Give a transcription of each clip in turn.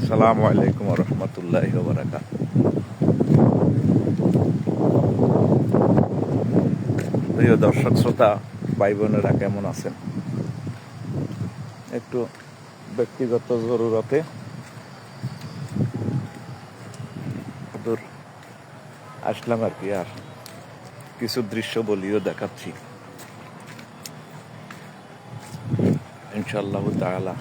আসসালামু আলাইকুম ওয়া রাহমাতুল্লাহি ওয়া বারাকাতুহু। প্রিয় দর্শক শ্রোতা ভাই বোনেরা, কেমন আছেন? একটু ব্যক্তিগত জরুরতে দূর আসলাম আর কি, আর কিছু দৃশ্য বলিও দেখাচ্ছি ইনশাআল্লাহ তাআলা।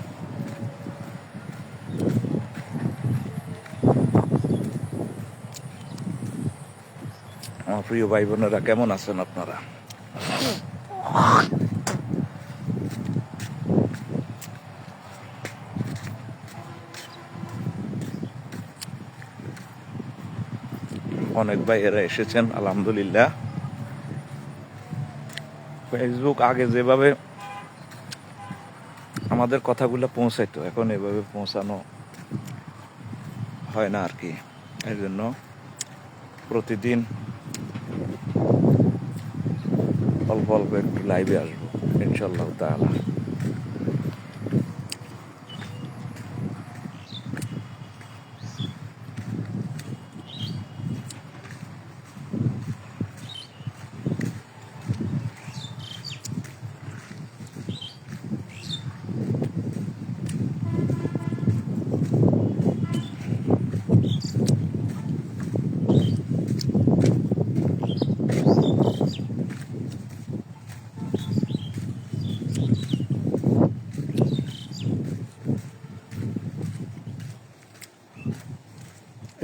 আমার প্রিয় ভাই বোনেরা, কেমন আছেন আপনারা? অনেক ভাইয়েরা এসেছেন আলহামদুলিল্লাহ। ফেসবুক আগে যেভাবে আমাদের কথাগুলো পৌঁছাইতো, এখন এভাবে পৌঁছানো হয় না আর কি। এর জন্য প্রতিদিন অল্প অল্প একটু লাইভে আসবো ইনশাআল্লাহ তাআলা।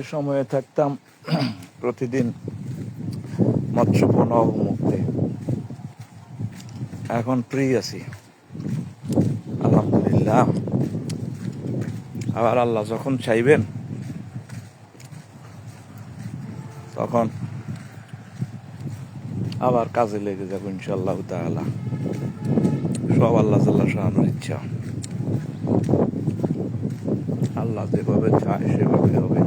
এ সময়ে থাকতাম প্রতিদিন মৎস্যপণ অবমুক্তে, এখন ফ্রি আছি আলহামদুলিল্লাহ। আবার আল্লাহ যখন চাইবেন তখন আবার কাজে লেগে যাবো ইনশাআল্লাহ তাআলা। সব আল্লাহ জাল্লা শাআনুর ইচ্ছা, আল্লাহ যেভাবে চায় সেভাবে হবে।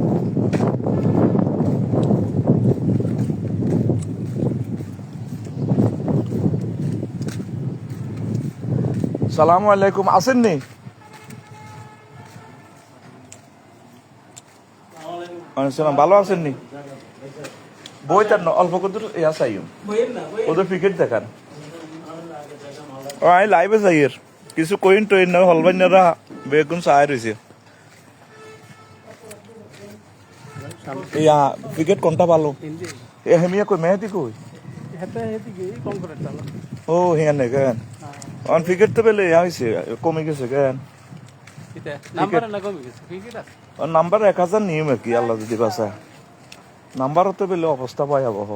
সালামু আলাইকুম, আসেননি? সালাম, ভালো আছেননি? বই তার অল্প কদূর ইয়া চাইম ওদের ক্রিকেট দেখান। ও আমি লাইভে চাই এর কিছু কইন টইন না, হলবাইনারা বেগুন চাই রয়েছে। ইয়া ক্রিকেট কোনটা ভালো? এ হেমিয়া কই মেহেদি কই? ও হিয়ান নে কেন অন ক্রিকেট তো পেলে হয়েছে, কমে গেছে কেন? নাম্বার 1000 নিয়ম আর কি, আল্লাহ যদি বাসা নাম্বার তো পেলে অবস্থা ভয়াবহ।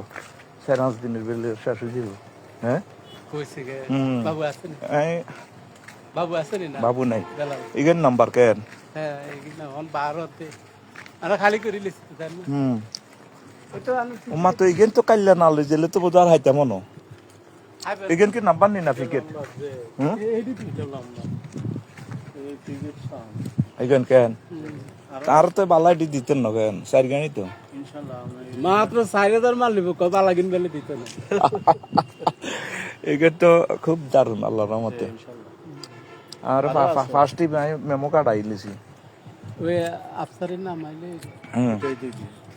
4-5 দিনের বেলে শেষ হয়ে যাব। হ্যাঁ বাবু নাই ইগেন নাম্বার কেন? মা তো ইগেন তো কাল্লা না লই জেলে তো বোঝার হাইতা মনো ইগেন কি নাম্বার নি না ক্রিকেট ইগেন কেন তার তো বালাইটি দিতেন না কেন? 4 গানি তো মাত্র 4000 মাল নিব কত লাগিন বেলে দিত না। এগুলো তো খুব দারুণ আল্লাহর রহমতে। আর ফার্স্ট টাইম আমি মেমো কার্ড আইলিছি, ওই আফসারের নাম আইলে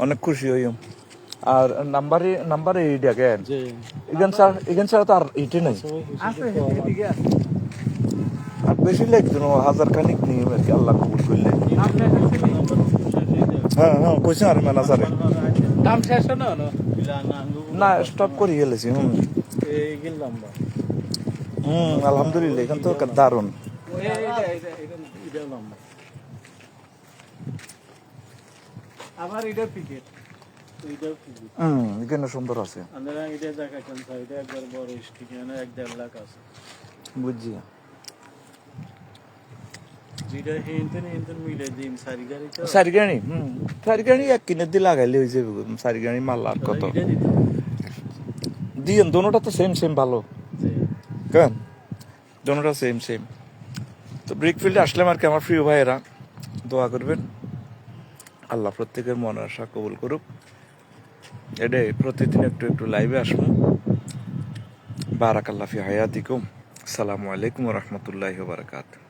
অনেক খুশি হইম। আর নাম্বারে এইটা কেন ইগেন স্যার তো আর এইটা নাই, আছে এদিকে আছে আর বেশি লাগতো না, 1000 খানিক নিয়ম আর কি, আল্লাহ কবুল করলে। হ্যাঁ কইছে আর মেলা স্যারে দাম শেষ না না স্টপ করে গেলেছি। আলহামদুলিল্লাহ, এখন তো দারুণ। আবার এটা ক্রিকেট এখানে সুন্দর আছে বুঝছি। সারিগাড়ি এক কিনে দিয়ে লাগাইলে হয়েছে সারিগাড়ি মাল আর কত দিয়েন। দোনোটা তো সেম ভালো কেন, দোনোটা সেম। তো ব্রিকফিল্ডে আসলাম আর কি। আমার প্রিয় ভাইয়েরা দোয়া করবেন, আল্লাহ প্রত্যেকের মনের আশা কবুল করুক। এটা প্রতিদিন একটু লাইভে আসবো। বারাকাল্লাহ ফি হায়াতিকুম। আসসালামু আলাইকুম ওয়া রাহমাতুল্লাহি ওয়া বারাকাতুহু।